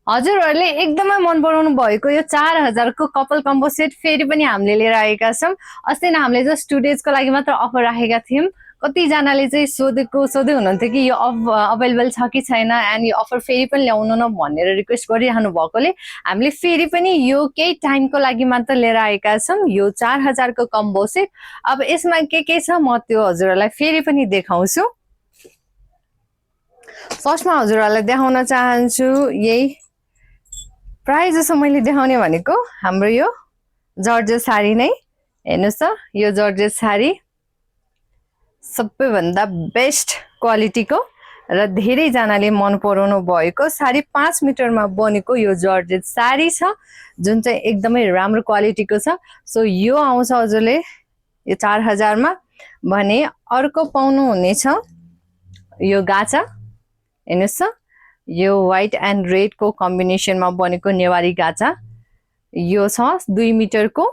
हजुरहरूले एकदमै मन पराउनु भएको यो 4000 को कपल कम्बो सेट फेरि पनि हामीले लिएर आएका छौँ। अस्ति नै हामीले जस्ट 2 डेजको लागि मात्र अफर राखेका थियौँ। कतिजनाले चाहिँ सोध्दै हुनुहुन्थ्यो कि यो अभाइलेबल छ कि छैन एन्ड यो अफर फेरि पनि ल्याउनु न भनेर रिक्वेस्ट गरिरहनु भएकोले हामीले फेरि पनि यो केही टाइमको लागि मात्र लिएर आएका छौँ। यो 4000 को कम्बो सेट। अब यसमा के छ म त्यो हजुरहरूलाई फेरि पनि देखाउँछु। फर्स्टमा हजुरहरूलाई देखाउन चाहन्छु यही प्राय जसो मैले देखाउने भनेको हाम्रो यो जर्जेट साडी नै। हेर्नुहोस् त यो जर्जेट साडी सबैभन्दा बेस्ट क्वालिटीको र धेरैजनाले मन पराउनु भएको 5.5 मिटरमा बनेको यो जर्जेट साडी छ जुन चाहिँ एकदमै राम्रो क्वालिटीको छ। सो यो आउँछ हजुरले यो 4000 मा। भने अर्को पाउनु हुनेछ यो गाचा। हेर्नुहोस् त यो व्हाइट एन्ड रेड को कम्बिनेसनमा बनेको नेवारी गाचा यो छ 2 मिटरको।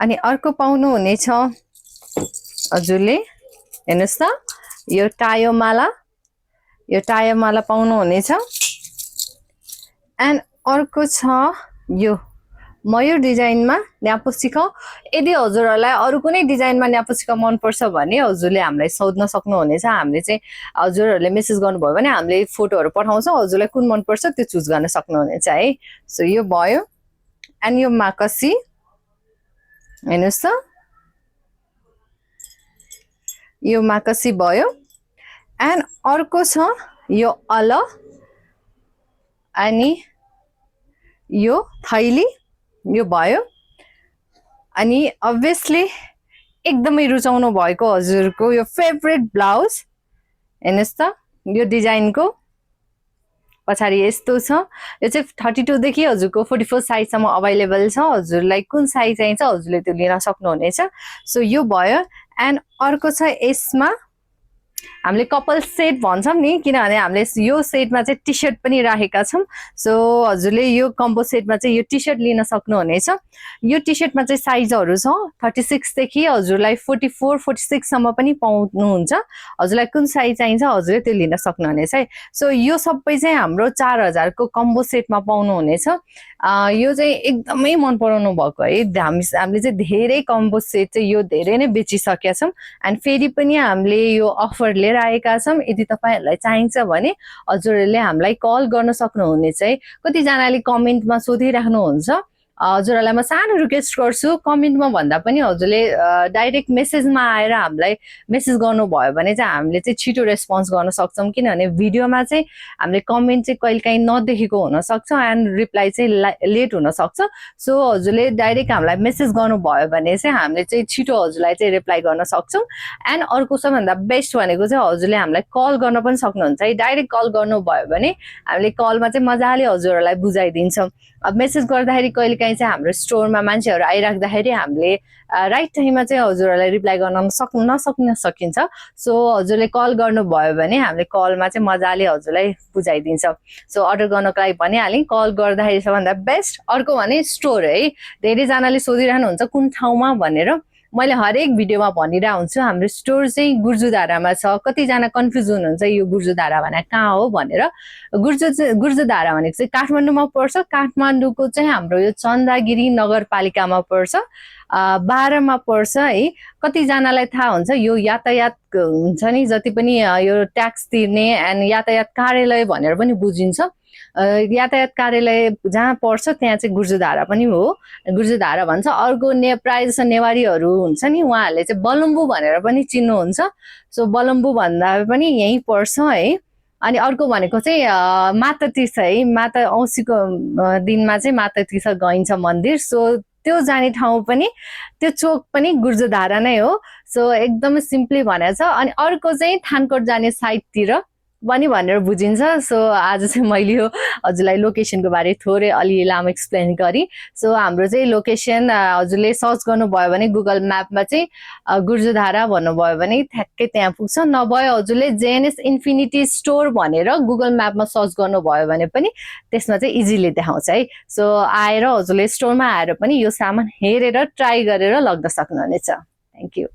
अनि अर्को पाउनु हुनेछ हजुरले हेर्नुहोस् त यो टायोमाला। यो टायोमाला पाउनु हुनेछ। एन्ड अर्को छ यो मयूर डिजाइनमा न्यापुसिका। यदि हजुरहरूलाई अरू कुनै डिजाइनमा न्यापुसिका मन पर्छ भने हजुरले हामीलाई सोध्न सक्नुहुनेछ। हामीले चाहिँ हजुरहरूले मेसेज गर्नुभयो भने हामीले फोटोहरू पठाउँछौँ। हजुरलाई कुन मन पर्छ त्यो चुज गर्न सक्नुहुनेछ है। सो यो भयो। एन्ड यो माकसी हेर्नुहोस् त यो माकसी भयो। एन्ड अर्को छ यो अल अनि यो थैली यो भयो। अनि अभियसली एकदमै रुचाउनु भएको हजुरको यो फेभरेट ब्लाउज हेर्नुहोस् त यो डिजाइनको पछाडि यस्तो छ। यो चाहिँ 32 देखि हजुरको 44 साइजसम्म अभाइलेबल छ। हजुरलाई कुन साइज चाहिन्छ हजुरले त्यो लिन सक्नुहुनेछ। सो यो भयो। एन्ड अर्को छ यसमा हामीले कपल सेट भन्छौँ नि किनभने हामीले यो सेटमा चाहिँ टी सर्ट पनि राखेका छौँ। सो हजुरले यो कम्बो सेटमा चाहिँ यो टी सर्ट लिन सक्नुहुनेछ। यो टी सर्टमा चाहिँ साइजहरू छ 36 देखि हजुरलाई 44 46 सम्म पनि पाउनुहुन्छ। हजुरलाई कुन साइज चाहिन्छ हजुरले त्यो लिन सक्नुहुनेछ है। सो यो सबै चाहिँ हाम्रो 4000 को कम्बो सेटमा पाउनुहुनेछ। यो चाहिँ एकदमै मन पराउनु भएको है। हामीले चाहिँ धेरै कम्बो सेट चाहिँ यो धेरै नै बेचिसकेका छौँ। एन्ड फेरि पनि हामीले यो अफर लिएर आएका छौँ। यदि तपाईहरुलाई चाहिन्छ भने हजुरहरूले हामीलाई कल गर्न सक्नुहुनेछ है। कतिजनाले कमेन्टमा सोधिराख्नुहुन्छ। हजुरहरूलाई म सानो रिक्वेस्ट गर्छु कमेन्टमा भन्दा पनि हजुरले डाइरेक्ट मेसेजमा आएर हामीलाई मेसेज गर्नुभयो भने चाहिँ हामीले चाहिँ छिटो रेस्पोन्स गर्न सक्छौँ। किनभने भिडियोमा चाहिँ हामीले कमेन्ट चाहिँ कहिलेकाहीँ नदेखेको हुनसक्छ एन्ड रिप्लाई चाहिँ लेट हुनसक्छ। सो हजुरले डाइरेक्ट हामीलाई मेसेज गर्नुभयो भने चाहिँ हामीले चाहिँ छिटो हजुरलाई चाहिँ रिप्लाई गर्न सक्छौँ। एन्ड अर्को सबभन्दा बेस्ट भनेको चाहिँ हजुरले हामीलाई कल गर्न पनि सक्नुहुन्छ है। डाइरेक्ट कल गर्नुभयो भने हामीले कलमा चाहिँ मजाले हजुरहरूलाई बुझाइदिन्छौँ। अब मेसेज गर्दाखेरि कहिलेकाहीँ चाहिँ हाम्रो स्टोरमा मान्छेहरू आइराख्दाखेरि हामीले राइट टाइममा चाहिँ हजुरहरूलाई रिप्लाई गर्न सकिन्छ। सो हजुरले कल गर्नुभयो भने हामीले कलमा चाहिँ मजाले हजुरलाई बुझाइदिन्छौँ। सो अर्डर गर्नको लागि भनिहालेँ कल गर्दाखेरि सबभन्दा बेस्ट। अर्को भने स्टोर है। धेरैजनाले सोधिरहनुहुन्छ कुन ठाउँमा भनेर। मैले हरेक भिडियोमा भनिरहेको हुन्छु हाम्रो स्टोर चाहिँ गुर्जुधारामा छ। कतिजना कन्फ्युज हुनुहुन्छ यो गुर्जुधारा भने कहाँ हो भनेर। गुर्जुधारा भनेको चाहिँ काठमाडौँमा पर्छ। काठमाडौँको चाहिँ हाम्रो यो चन्दागिरी नगरपालिकामा पर्छ। 12 मा पर्छ है। कतिजनालाई थाहा हुन्छ यो यातायात हुन्छ नि जति पनि यो ट्याक्स तिर्ने एन्ड यातायात कार्यालय भनेर पनि बुझिन्छ। यातायात कार्यालय जहाँ पर्छ त्यहाँ चाहिँ गुर्जुधारा पनि हो। गुर्जुधारा भन्छ। अर्को प्राय जसो नेवारीहरू हुन्छ नि उहाँहरूले चाहिँ बलम्बु भनेर पनि चिन्नुहुन्छ। सो बलम्बु भन्दा पनि यहीँ पर्छ है। अनि अर्को भनेको चाहिँ माता तीर्थ है। माता औँसीको दिनमा चाहिँ माता तीर्थ गइन्छ मन्दिर। सो त्यो जाने ठाउँ पनि त्यो चोक पनि गुर्जुधारा नै हो। सो एकदमै सिम्पली भनेको छ। अनि अर्को चाहिँ थानकोट जाने साइडतिर पनि भनेर बुझिन्छ। सो आज चाहिँ मैले यो हजुरलाई लोकेसनको बारे थोरै अलि लामो एक्सप्लेन गरेँ। सो हाम्रो चाहिँ लोकेसन हजुरले सर्च गर्नुभयो भने गुगल म्यापमा चाहिँ गुर्जुधारा भन्नुभयो भने ठ्याक्कै त्यहाँ पुग्छ। नभए हजुरले जेएनएस इन्फिनिटी स्टोर भनेर गुगल म्यापमा सर्च गर्नुभयो भने पनि त्यसमा चाहिँ इजिली देखाउँछ है। सो आएर हजुरले स्टोरमा आएर पनि यो सामान हेरेर ट्राई गरेर लग्न सक्नुहुनेछ। Thank you.